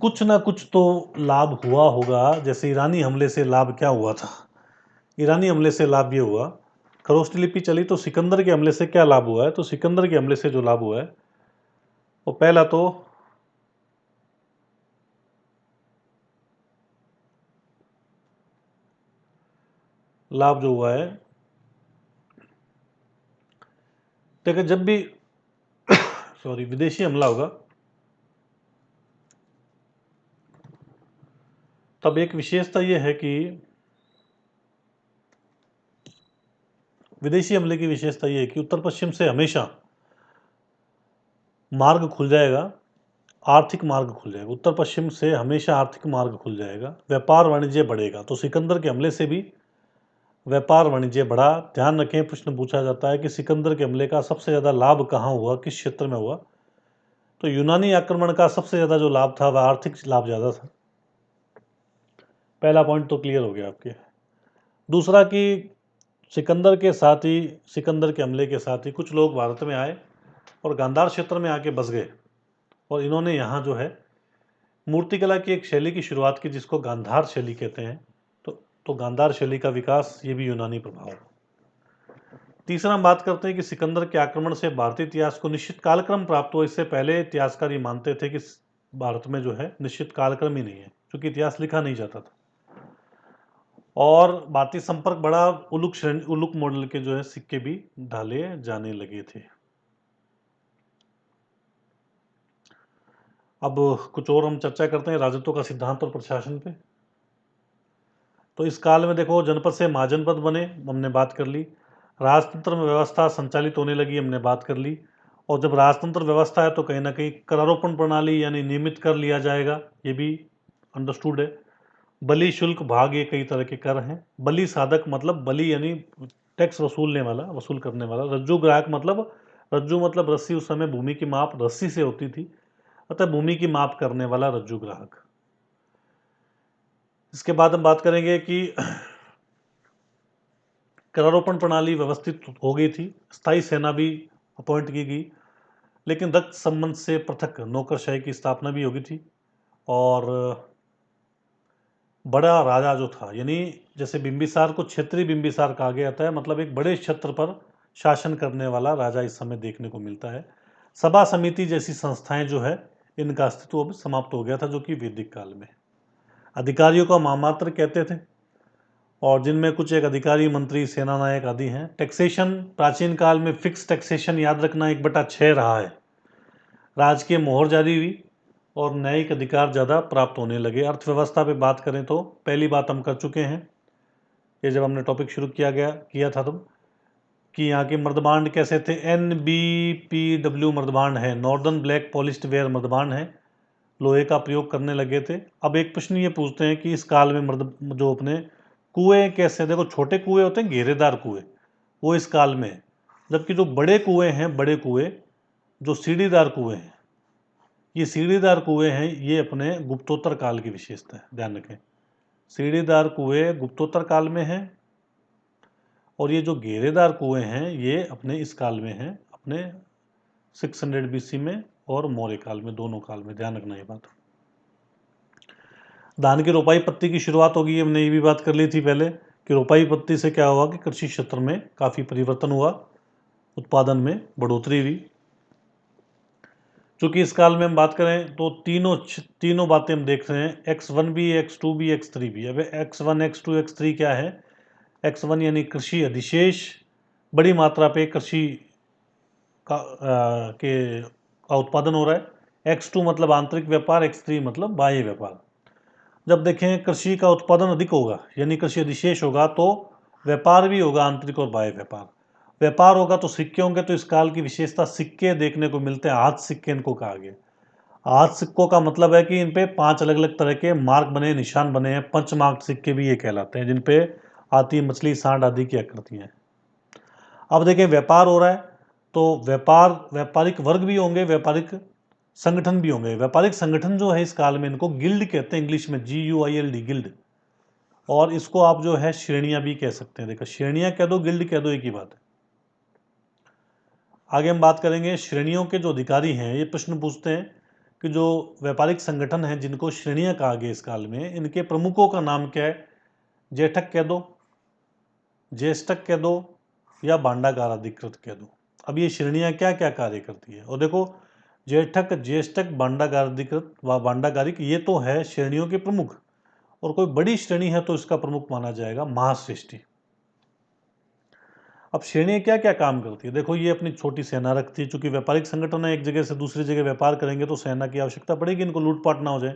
कुछ ना कुछ तो लाभ हुआ होगा। जैसे ईरानी हमले से लाभ क्या हुआ था? ईरानी हमले से लाभ ये हुआ, खरोष्ट लिपि चली तो सिकंदर के हमले से क्या लाभ हुआ है? तो सिकंदर के हमले से जो लाभ हुआ है वो पहला तो लाभ जो हुआ है, देखिए जब भी सॉरी विदेशी हमला होगा तब एक विशेषता यह है कि विदेशी हमले की विशेषता यह है कि उत्तर पश्चिम से हमेशा मार्ग खुल जाएगा आर्थिक मार्ग खुल जाएगा, उत्तर पश्चिम से हमेशा आर्थिक मार्ग खुल जाएगा, व्यापार वाणिज्य बढ़ेगा। तो सिकंदर के हमले से भी व्यापार वाणिज्य बढ़ा। ध्यान रखें, प्रश्न पूछा जाता है कि सिकंदर के हमले का सबसे ज़्यादा लाभ कहाँ हुआ, किस क्षेत्र में हुआ। तो यूनानी आक्रमण का सबसे ज़्यादा जो लाभ था वह आर्थिक लाभ ज़्यादा था। पहला पॉइंट तो क्लियर हो गया आपके। दूसरा कि सिकंदर के हमले के साथ ही कुछ लोग भारत में आए और गांधार क्षेत्र में आके बस गए, और इन्होंने यहाँ जो है मूर्तिकला की एक शैली की शुरुआत की जिसको गांधार शैली कहते हैं। तो गांधार शैली का विकास ये भी यूनानी प्रभाव है। तीसरा हम बात करते हैं कि सिकंदर के आक्रमण से भारतीय इतिहास को निश्चित कालक्रम प्राप्त हुआ। इससे पहले इतिहासकार ये मानते थे कि भारत में जो है निश्चित कालक्रम ही नहीं है, क्योंकि इतिहास लिखा नहीं जाता था, और भारतीय संपर्क बड़ा। उलुक मॉडल के जो है सिक्के भी ढाले जाने लगे थे। अब कुछ और हम चर्चा करते हैं राजत्व का सिद्धांत और प्रशासन पे। तो इस काल में देखो, जनपद से महाजनपद बने, हमने बात कर ली। राजतंत्र में व्यवस्था संचालित होने लगी, हमने बात कर ली। और जब राजतंत्र व्यवस्था है तो कहीं ना कहीं करारोपण प्रणाली यानी नियमित कर लिया जाएगा, ये भी अंडरस्टूड है। बलि शुल्क भाग, ये कई तरह के कर हैं। बलि साधक मतलब बलि यानी टैक्स वसूल करने वाला। रज्जु ग्राहक मतलब, रज्जु मतलब रस्सी, उस समय भूमि की माप रस्सी से होती थी, अतः भूमि की माप करने वाला रज्जु ग्राहक। इसके बाद हम बात करेंगे कि करारोपण प्रणाली व्यवस्थित हो गई थी, स्थायी सेना भी अपॉइंट की गई, लेकिन रक्त संबंध से पृथक नौकरशाही की स्थापना भी होगी थी। और बड़ा राजा जो था, यानी जैसे बिंबिसार को क्षेत्रीय बिंबिसार कहा गया था, मतलब एक बड़े क्षेत्र पर शासन करने वाला राजा इस समय देखने को मिलता है। सभा समिति जैसी संस्थाएं जो है, इनका अस्तित्व अब समाप्त हो गया था, जो कि वैदिक काल में। अधिकारियों को महामात्र कहते थे, और जिनमें कुछ एक अधिकारी, मंत्री, सेना नायक आदि हैं। टैक्सेशन, प्राचीन काल में फिक्स टैक्सेशन याद रखना 1/6 रहा है। राजकीय मोहर जारी हुई और न्यायिक अधिकार ज़्यादा प्राप्त होने लगे। अर्थव्यवस्था पे बात करें तो पहली बात हम कर चुके हैं, ये जब हमने टॉपिक शुरू किया था तब, कि यहाँ के मर्दबांड कैसे थे। NBPW मर्दबांड है, नॉर्दर्न ब्लैक पॉलिश्ड वेयर मर्दबांड है, लोहे का प्रयोग करने लगे थे। अब एक प्रश्न ये पूछते हैं कि इस काल में जो अपने कुएं कैसे, देखो छोटे कुएं होते हैं, घेरेदार कुएं, वो इस काल में है। जबकि जो बड़े कुएं हैं, बड़े कुएं जो सीढ़ीदार कुएं हैं, ये सीढ़ीदार कुएं हैं, ये अपने गुप्तोत्तर काल की विशेषता है, ध्यान रखें। सीढ़ीदार कुएं गुप्तोत्तर काल में हैं, और ये जो घेरेदार कुएं हैं ये अपने इस काल में हैं, अपने 600 BC में और मौर्य काल में, दोनों काल में, ध्यान रखना ये बात। धान की रोपाई पत्ती की शुरुआत होगी, हमने ये भी बात कर ली थी पहले कि रोपाई पत्ती से क्या हुआ कि कृषि क्षेत्र में काफ़ी परिवर्तन हुआ, उत्पादन में बढ़ोतरी हुई। चूँकि इस काल में हम बात करें तो तीनों बातें हम देख रहे हैं, X1 भी, X2 भी, X3 भी। अब X1, X2, X3 क्या है? X1 यानी कृषि अधिशेष, बड़ी मात्रा पे कृषि का उत्पादन हो रहा है। X2 मतलब आंतरिक व्यापार, X3 मतलब बाह्य व्यापार। जब देखें कृषि का उत्पादन अधिक होगा यानी कृषि अधिशेष होगा, तो व्यापार भी होगा, आंतरिक और बाह्य व्यापार। व्यापार होगा तो सिक्के होंगे। तो इस काल की विशेषता सिक्के देखने को मिलते हैं, हाथ सिक्के इनको कहा गया। हाथ सिक्कों का मतलब है कि इन पे 5 अलग अलग तरह के मार्क बने, निशान बने हैं। पंचमार्क सिक्के भी ये कहलाते हैं, जिन पे हाथी, मछली, सांड आदि की आकृतियां हैं। अब देखें व्यापार हो रहा है तो व्यापारिक वर्ग भी होंगे, व्यापारिक संगठन भी होंगे। व्यापारिक संगठन जो है इस काल में, इनको गिल्ड कहते हैं, इंग्लिश में GUILD, गिल्ड। और इसको आप जो है श्रेणियां भी कह सकते हैं। देखो, श्रेणियां कह दो, गिल्ड कह दो, एक ही बात है। आगे हम बात करेंगे श्रेणियों के जो अधिकारी हैं। ये प्रश्न पूछते हैं कि जो व्यापारिक संगठन हैं जिनको श्रेणियां कहा गया इस काल में, इनके प्रमुखों का नाम क्या है? जेठक कह दो, ज्येष्ठक कह दो, या भांडागार अधिकृत कह दो। अब ये श्रेणियां क्या क्या कार्य करती है, और देखो, जेठक, ज्येष्ठक, भांडागार अधिकृत व भांडागारिक, ये तो है श्रेणियों के प्रमुख। और कोई बड़ी श्रेणी है तो इसका प्रमुख माना जाएगा महाश्रेष्ठी। अब श्रेणियां क्या क्या काम करती है? देखो, ये अपनी छोटी सेना रखती है, चूंकि व्यापारिक संगठन है, एक जगह से दूसरी जगह व्यापार करेंगे तो सेना की आवश्यकता पड़ेगी, इनको लूटपाट ना हो जाए।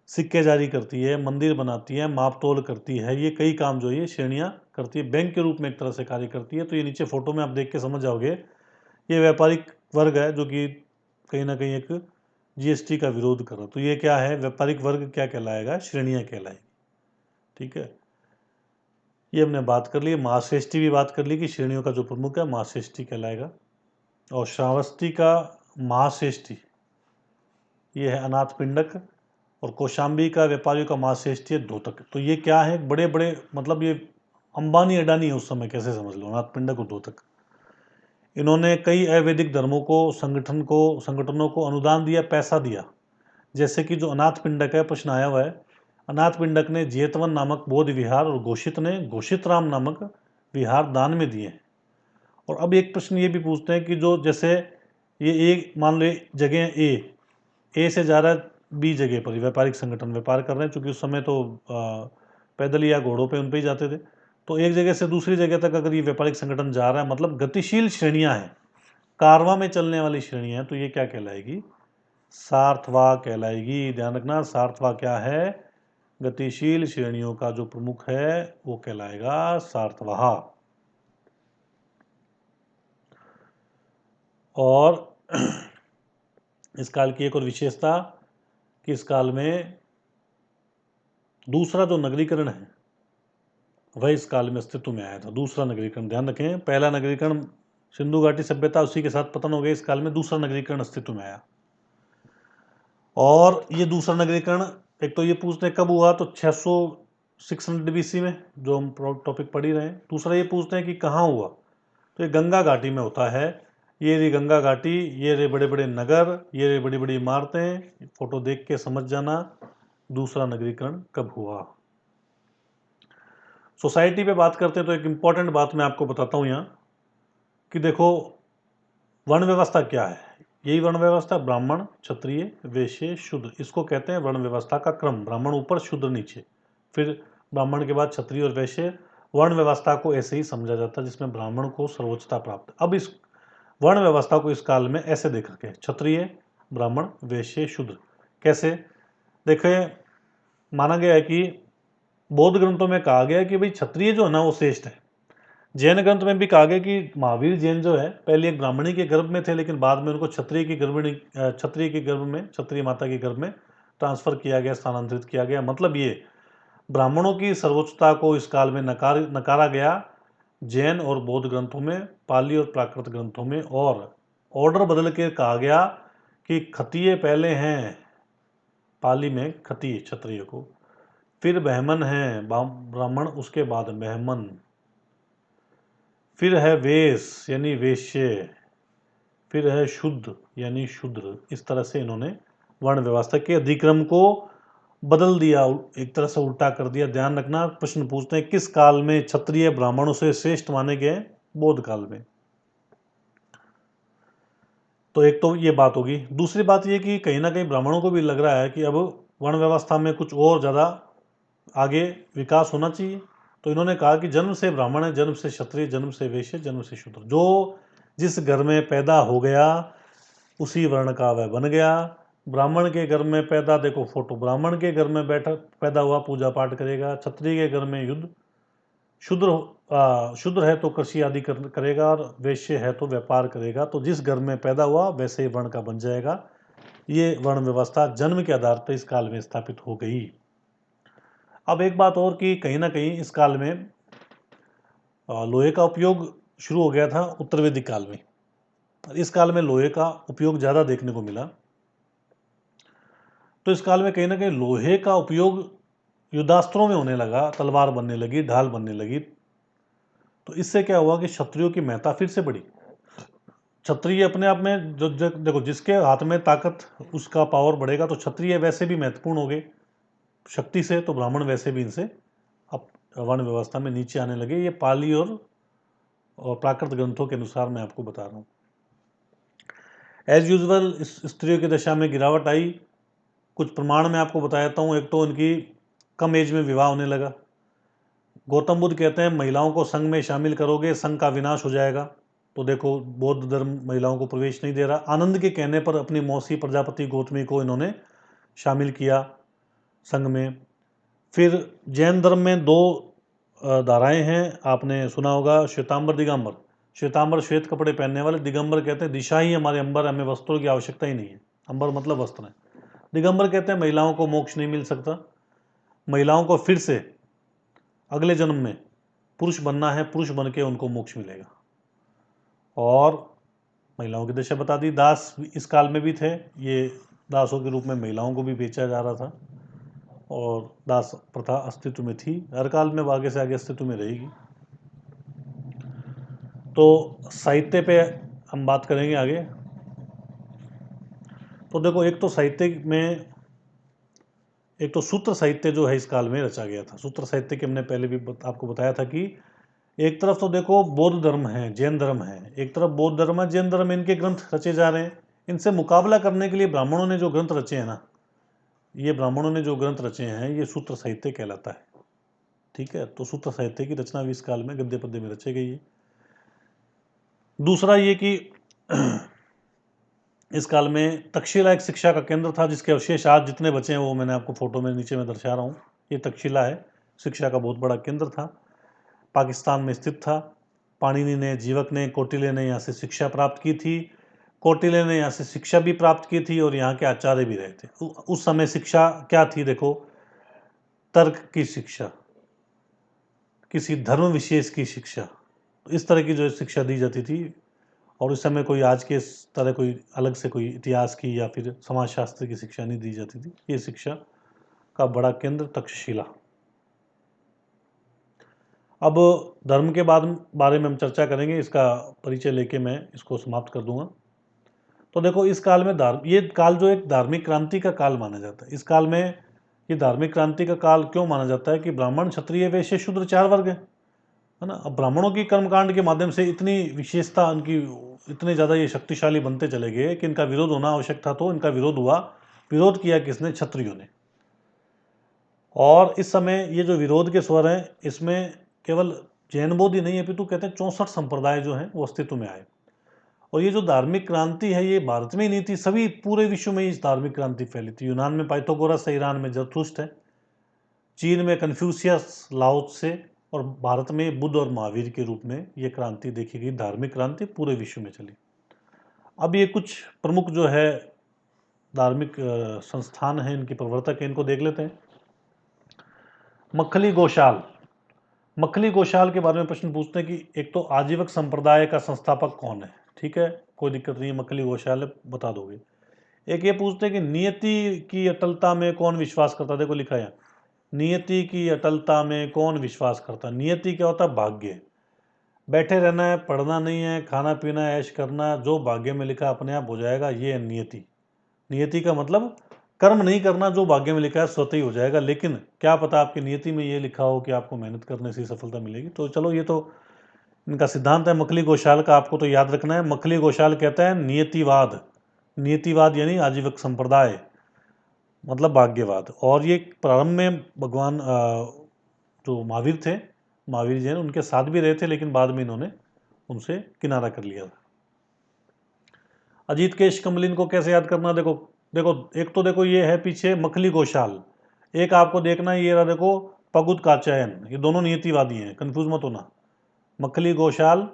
सिक्के जारी करती है, मंदिर बनाती है, माप तोल करती है, ये कई काम जो ये श्रेणियां करती है। बैंक के रूप में एक तरह से कार्य करती है। तो ये नीचे फोटो में आप देख के समझ जाओगे, ये व्यापारिक वर्ग है जो कि कहीं ना कहीं एक जीएसटी का विरोध कर रहा, तो ये क्या है, व्यापारिक वर्ग क्या कहलाएगा, श्रेणियां कहलाएगी। ठीक है, ये हमने बात कर ली। महाश्रेष्ठी भी बात कर ली कि श्रेणियों का जो प्रमुख है महाश्रेष्ठी कहलाएगा। और श्रावस्ती का महाश्रेष्ठी ये है अनाथ पिंडक, और कौशाम्बी का व्यापारियों का महाश्रेष्ठी है धोतक। तो ये क्या है, बड़े बड़े, मतलब ये अंबानी अडानी है उस समय, कैसे समझ लो, अनाथ पिंडक और धोतक। इन्होंने कई अवैदिक धर्मों को, संगठनों को अनुदान दिया, पैसा दिया। जैसे कि जो अनाथ पिंडक है, प्रश्न आया हुआ है, अनाथ पिंडक ने जेतवन नामक बौद्ध विहार और घोषित ने घोषित राम नामक विहार दान में दिए। और अब एक प्रश्न ये भी पूछते हैं कि जो जैसे ये एक मान लो जगह ए से जा रहा है बी जगह पर, व्यापारिक संगठन व्यापार कर रहे हैं, क्योंकि उस समय तो पैदल या घोड़ों पे उन पे ही जाते थे। तो एक जगह से दूसरी जगह तक अगर ये व्यापारिक संगठन जा रहा है, मतलब गतिशील श्रेणियां हैं, कारवां में चलने वाली श्रेणियां हैं, तो ये क्या कहलाएगी, सार्थवा कहलाएगी। ध्यान रखना, सार्थवा क्या है, गतिशील श्रेणियों का जो प्रमुख है वो कहलाएगा सार्थवाह। और इस काल की एक और विशेषता कि इस काल में दूसरा जो नगरीकरण है वह इस काल में अस्तित्व में आया था। दूसरा नगरीकरण, ध्यान रखें, पहला नगरीकरण सिंधु घाटी सभ्यता, उसी के साथ पतन हो गया। इस काल में दूसरा नगरीकरण अस्तित्व में आया। और ये दूसरा नगरीकरण, एक तो ये पूछते हैं कब हुआ, तो 600 BC में, जो हम टॉपिक पढ़ ही रहे हैं। दूसरा ये पूछते हैं कि कहाँ हुआ, तो ये गंगा घाटी में होता है। ये रही गंगा घाटी, ये रहे बड़े बड़े नगर, ये रही बड़ी बड़ी इमारतें। फोटो देख के समझ जाना दूसरा नगरीकरण कब हुआ। सोसाइटी पे बात करते हैं तो एक इंपॉर्टेंट बात मैं आपको बताता हूँ यहाँ कि देखो, वर्ण व्यवस्था क्या है। यही वर्ण व्यवस्था, ब्राह्मण, क्षत्रिय, वैश्य, शूद्र, इसको कहते हैं वर्ण व्यवस्था का क्रम। ब्राह्मण ऊपर, शूद्र नीचे, फिर ब्राह्मण के बाद क्षत्रिय और वैश्य। वर्ण व्यवस्था को ऐसे ही समझा जाता है जिसमें ब्राह्मण को सर्वोच्चता प्राप्त। अब इस वर्ण व्यवस्था को इस काल में ऐसे देख रखे, क्षत्रिय, ब्राह्मण, वैश्य, शूद्र। कैसे देखे, माना गया है कि बौद्ध ग्रंथों में कहा गया है कि भाई क्षत्रिय जो है ना वो श्रेष्ठ है। जैन ग्रंथ में भी कहा गया कि महावीर जैन जो है पहले एक ब्राह्मणी के गर्भ में थे, लेकिन बाद में उनको क्षत्रिय की गर्भ में, क्षत्रिय माता के गर्भ में ट्रांसफर किया गया, स्थानांतरित किया गया। मतलब ये ब्राह्मणों की सर्वोच्चता को इस काल में नकारा गया जैन और बौद्ध ग्रंथों में, पाली और प्राकृत ग्रंथों में। और ऑर्डर बदल के कहा गया कि खतीय पहले हैं, पाली में खतीय क्षत्रिय को, फिर बहमन है ब्राह्मण, उसके बाद बहमन, फिर है वेश यानी वेश्य, फिर है शुद्ध यानी शूद्र। इस तरह से इन्होंने वर्ण व्यवस्था के अधिक्रम को बदल दिया, एक तरह से उल्टा कर दिया। ध्यान रखना, प्रश्न पूछते हैं किस काल में क्षत्रिय ब्राह्मणों से श्रेष्ठ माने गए, बौद्ध काल में। तो एक तो ये बात होगी। दूसरी बात ये कि कहीं ना कहीं ब्राह्मणों को भी लग रहा है कि अब वर्ण व्यवस्था में कुछ और ज़्यादा आगे विकास होना चाहिए। तो इन्होंने कहा कि जन्म से ब्राह्मण है, जन्म से क्षत्रिय, जन्म से वैश्य, जन्म से शूद्र। जो जिस घर में पैदा हो गया उसी वर्ण का वह बन गया। ब्राह्मण के घर में पैदा, देखो फोटो, ब्राह्मण के घर में बैठा पैदा हुआ पूजा पाठ करेगा, क्षत्रिय के घर में युद्ध, शूद्र है तो कृषि आदि करेगा, और वैश्य है तो व्यापार करेगा। तो जिस घर में पैदा हुआ वैसे ही वर्ण का बन जाएगा। ये वर्ण व्यवस्था जन्म के आधार पर इस काल में स्थापित हो गई। अब एक बात और कि कहीं ना कहीं इस काल में लोहे का उपयोग शुरू हो गया था उत्तर वैदिक काल में। इस काल में लोहे का उपयोग ज़्यादा देखने को मिला। तो इस काल में कहीं ना कहीं लोहे का उपयोग युद्धास्त्रों में होने लगा, तलवार बनने लगी, ढाल बनने लगी। तो इससे क्या हुआ कि क्षत्रियों की महत्ता फिर से बढ़ी। क्षत्रिय अपने आप में जो देखो, जिसके हाथ में ताकत उसका पावर बढ़ेगा, तो क्षत्रिय वैसे भी महत्वपूर्ण हो गए शक्ति से, तो ब्राह्मण वैसे भी इनसे अब वर्ण व्यवस्था में नीचे आने लगे। ये पाली और प्राकृत ग्रंथों के अनुसार मैं आपको बता रहा हूँ। एज यूजुअल स्त्रियों की दशा में गिरावट आई। कुछ प्रमाण मैं आपको बताता हूँ। एक तो उनकी कम एज में विवाह होने लगा। गौतम बुद्ध कहते हैं महिलाओं को संघ में शामिल करोगे संघ का विनाश हो जाएगा। तो देखो, बौद्ध धर्म महिलाओं को प्रवेश नहीं दे रहा। आनंद के कहने पर अपनी मौसी प्रजापति गौतमी को इन्होंने शामिल किया संघ में। फिर जैन धर्म में दो धाराएं हैं, आपने सुना होगा, श्वेतांबर, दिगंबर। श्वेतांबर श्वेत कपड़े पहनने वाले, दिगंबर कहते हैं दिशा ही हमारे अंबर, हमें वस्त्रों की आवश्यकता ही नहीं है। अंबर मतलब वस्त्र है। दिगंबर कहते हैं महिलाओं को मोक्ष नहीं मिल सकता, महिलाओं को फिर से अगले जन्म में पुरुष बनना है, पुरुष बन के उनको मोक्ष मिलेगा। और महिलाओं की दशा बता दी। दास इस काल में भी थे, ये दासों के रूप में महिलाओं को भी बेचा जा रहा था, और दास प्रथा अस्तित्व में थी, हर काल में आगे से आगे अस्तित्व में रहेगी। तो साहित्य पे हम बात करेंगे आगे। तो देखो, एक तो साहित्य में, एक तो सूत्र साहित्य जो है इस काल में रचा गया था। सूत्र साहित्य के हमने पहले भी आपको बताया था कि एक तरफ तो देखो बौद्ध धर्म है, जैन धर्म है, एक तरफ बौद्ध धर्म है, जैन धर्म है, इनके ग्रंथ रचे जा रहे हैं। इनसे मुकाबला करने के लिए ब्राह्मणों ने जो ग्रंथ रचे हैं ना, ये ब्राह्मणों ने जो ग्रंथ रचे हैं, ये सूत्र साहित्य कहलाता है। ठीक है, तो सूत्र साहित्य की रचना भी इस काल में गद्य पद्य में रची गई है। दूसरा ये कि इस काल में तक्षशिला एक शिक्षा का केंद्र था, जिसके अवशेष आज जितने बचे हैं वो मैंने आपको फोटो में नीचे में दर्शा रहा हूँ। ये तक्षशिला है, शिक्षा का बहुत बड़ा केंद्र था, पाकिस्तान में स्थित था। पाणिनि ने, जीवक ने, कौटिल्य ने यहाँ से शिक्षा प्राप्त की थी। कौटिल्य ने यहाँ से शिक्षा भी प्राप्त की थी और यहाँ के आचार्य भी रहे थे। उस समय शिक्षा क्या थी देखो, तर्क की शिक्षा, किसी धर्म विशेष की शिक्षा, इस तरह की जो शिक्षा दी जाती थी। और उस समय कोई आज के इस तरह कोई अलग से कोई इतिहास की या फिर समाजशास्त्र की शिक्षा नहीं दी जाती थी। ये शिक्षा का बड़ा केंद्र तक्षशिला। अब धर्म के बारे में हम चर्चा करेंगे, इसका परिचय लेके मैं इसको समाप्त कर दूंगा। तो देखो, इस काल में ये काल जो एक धार्मिक क्रांति का काल माना जाता है। इस काल में ये धार्मिक क्रांति का काल क्यों माना जाता है कि ब्राह्मण, क्षत्रिय, वैश्य, शूद्र 4 वर्ग है ना। अब ब्राह्मणों की कर्मकांड के माध्यम से इतनी विशेषता, उनकी इतने ज़्यादा ये शक्तिशाली बनते चले गए कि इनका विरोध होना आवश्यक था। तो इनका विरोध हुआ। विरोध किया किसने? क्षत्रियों ने। और इस समय ये जो विरोध के स्वर हैं, इसमें केवल जैन बौद्ध ही नहीं है, अपितु कहते हैं 64 संप्रदाय जो हैं वो अस्तित्व में आए। और ये जो धार्मिक क्रांति है, ये भारत में ही नहीं थी, सभी पूरे विश्व में इस धार्मिक क्रांति फैली थी। यूनान में पाइथागोरस है, ईरान में जरथुस्त्र है, चीन में कन्फ्यूशियस, लाओ त्से, और भारत में बुद्ध और महावीर के रूप में ये क्रांति देखी गई। धार्मिक क्रांति पूरे विश्व में चली। अब ये कुछ प्रमुख जो है धार्मिक संस्थान हैं, इनके प्रवर्तक हैं, इनको देख लेते हैं। मक्खली गोशाल। मक्खली गोशाल के बारे में प्रश्न पूछते हैं कि एक तो आजीवक संप्रदाय का संस्थापक कौन है। ठीक है, कोई दिक्कत नहीं है, मक्खली गोशाल है, बता दोगे। एक ये पूछते हैं कि नियति की अटलता में कौन विश्वास करता। देखो लिखा है, नियति की अटलता में कौन विश्वास करता। नियति क्या होता है? भाग्य। बैठे रहना है, पढ़ना नहीं है, खाना पीना, ऐश करना, जो भाग्य में लिखा अपने आप हो जाएगा, ये है नियति। नियति का मतलब कर्म नहीं करना, जो भाग्य में लिखा है स्वतः ही हो जाएगा। लेकिन क्या पता आपकी नियति में ये लिखा हो कि आपको मेहनत करने से सफलता मिलेगी। तो चलो, ये तो इनका सिद्धांत है मक्खली गोशाल का, आपको तो याद रखना है। मक्खली गोशाल कहता है नियतिवाद। नियतिवाद यानी आजीवक संप्रदाय, मतलब भाग्यवाद। और ये प्रारंभ में भगवान जो महावीर थे, महावीर जैन, उनके साथ भी रहे थे, लेकिन बाद में इन्होंने उनसे किनारा कर लिया था। अजीत केश कमलिन को कैसे याद करना? देखो देखो, एक तो देखो ये है पीछे मक्खली गोशाल, एक आपको देखना है ये रहा देखो पगुद काचयन। ये दोनों नियतिवादी हैं, कंफ्यूज मत होना। मक्खली गोशाल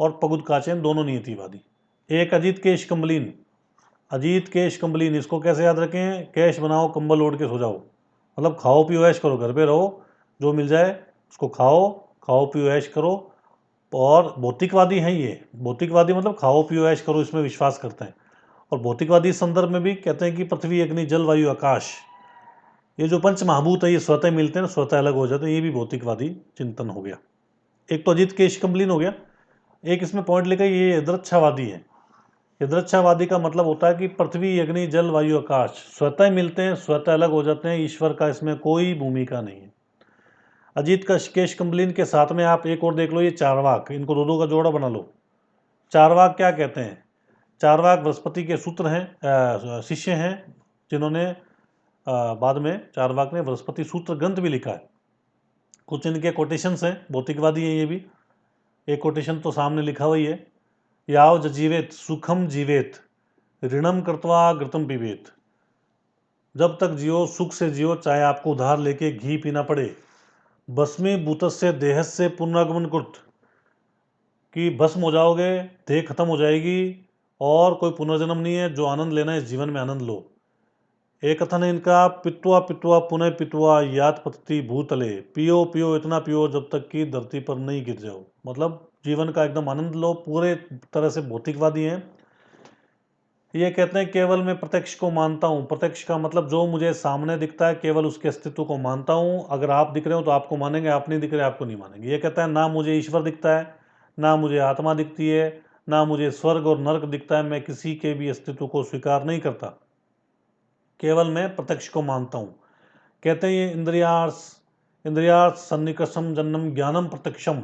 और पगुद काचयन दोनों नियतिवादी। एक अजीत केश कमलिन, अजीत केश कम्बलीन, इसको कैसे याद रखें? कैश बनाओ, कंबल ओढ़ के सो जाओ, मतलब खाओ पियो ऐश करो, घर पे रहो, जो मिल जाए उसको खाओ, खाओ पियो ऐश करो। और भौतिकवादी हैं ये। भौतिकवादी मतलब खाओ पियो ऐश करो, इसमें विश्वास करते हैं। और भौतिकवादी इस संदर्भ में भी कहते हैं कि पृथ्वी, अग्नि, जल, वायु, आकाश, ये जो पंच महाभूत है, ये स्वतः मिलते हैं, स्वतः अलग हो जाते हैं। ये भी भौतिकवादी चिंतन हो गया। एक तो अजीत केश कम्बलीन हो गया। एक इसमें पॉइंट लिखा, ये यदृच्छावादी है। यदृच्छावादी का मतलब होता है कि पृथ्वी, अग्नि, जल, वायु, आकाश स्वतः मिलते हैं, स्वतः अलग हो जाते हैं, ईश्वर का इसमें कोई भूमिका नहीं है। अजीत का केश कम्बलीन के साथ में आप एक और देख लो, ये चारवाक, इनको दो दो का जोड़ा बना लो। चारवाक क्या कहते हैं? चारवाक बृहस्पति के सूत्र हैं, शिष्य हैं, जिन्होंने बाद में चारवाक ने बृहस्पति सूत्र ग्रंथ भी लिखा है। कुछ इनके कोटेशंस हैं, भौतिकवादी हैं ये भी। एक कोटेशन तो सामने लिखा हुआ ही है, याव जीवेत सुखम जीवेत, ऋणम कृत्वा घृतम पिबेत। जब तक जियो सुख से जियो, चाहे आपको उधार लेके घी पीना पड़े। भस्मी भूतस्य देहस्य पुनरागमन कृत, कि भस्म हो जाओगे, देह खत्म हो जाएगी, और कोई पुनर्जन्म नहीं है, जो आनंद लेना है इस जीवन में आनंद लो। एक कथन है इनका, पित्वा पित्वा पुनः पित्वा यात पतति भूतले, पियो पियो इतना पियो जब तक कि धरती पर नहीं गिर जाओ। मतलब जीवन का एकदम आनंद लो, पूरे तरह से भौतिकवादी हैं। ये कहते हैं केवल मैं प्रत्यक्ष को मानता हूँ। प्रत्यक्ष का मतलब जो मुझे सामने दिखता है केवल उसके अस्तित्व को मानता हूँ। अगर आप दिख रहे हो तो आपको मानेंगे, आप नहीं दिख रहे आपको नहीं मानेंगे। ये कहता है ना मुझे ईश्वर दिखता है, ना मुझे आत्मा दिखती है, ना मुझे स्वर्ग और नर्क दिखता है। मैं किसी के भी अस्तित्व को स्वीकार नहीं करता, केवल मैं प्रत्यक्ष को मानता हूँ। कहते हैं ये इंद्रियार्थ सन्निकर्षम जन्म ज्ञानम प्रत्यक्षम।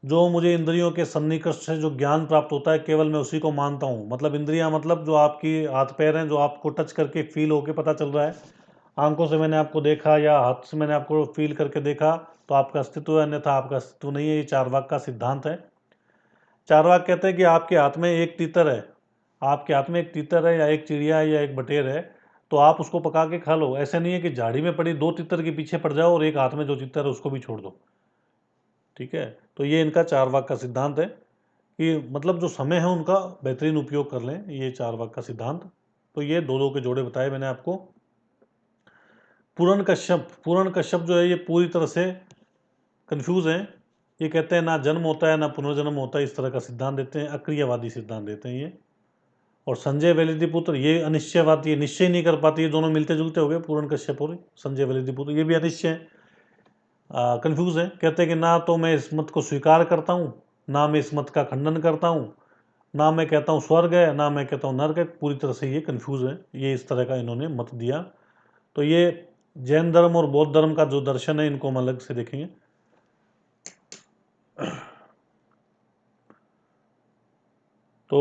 जो मुझे इंद्रियों के सन्निकर्ष से जो ज्ञान प्राप्त होता है केवल मैं उसी को मानता हूँ। मतलब इंद्रियां मतलब जो आपकी हाथ पैर हैं, जो आपको टच करके फील होके पता चल रहा है। आंखों से मैंने आपको देखा या हाथ से मैंने आपको फील करके देखा तो आपका अस्तित्व है, अन्यथा आपका अस्तित्व नहीं है। ये चारवाक का सिद्धांत है। चारवाक कहते हैं कि आपके हाथ में एक तीतर है, आपके हाथ में एक तीतर है या एक चिड़िया है या एक बटेर है, तो आप उसको पका के खा लो। ऐसा नहीं है कि झाड़ी में पड़ी दो तीतर के पीछे पड़ जाओ और एक हाथ में जो तीतर है उसको भी छोड़ दो। ठीक है, तो ये इनका चारवाक का सिद्धांत है कि मतलब जो समय है उनका बेहतरीन उपयोग कर लें, ये चारवाक का सिद्धांत। तो ये दो दो के जोड़े बताए मैंने आपको। पूरण कश्यप जो है ये पूरी तरह से कंफ्यूज हैं। ये कहते हैं ना जन्म होता है ना पुनर्जन्म होता है, इस तरह का सिद्धांत देते हैं, अक्रियवादी सिद्धांत देते हैं ये। और संजय वेलिदीपुत्र ये अनिश्चयवादी, निश्चय नहीं कर पाती, ये दोनों मिलते जुलते हो गए, पूरण कश्यप और संजय वेलिदीपुत्र, ये भी अनिश्चय कंफ्यूज है। कहते हैं कि ना तो मैं इस मत को स्वीकार करता हूँ, ना मैं इस मत का खंडन करता हूँ, ना मैं कहता हूँ स्वर्ग है, ना मैं कहता हूँ नर्क है। पूरी तरह से ये कंफ्यूज है। ये इस तरह का इन्होंने मत दिया। तो ये जैन धर्म और बौद्ध धर्म का जो दर्शन है इनको हम अलग से देखेंगे। तो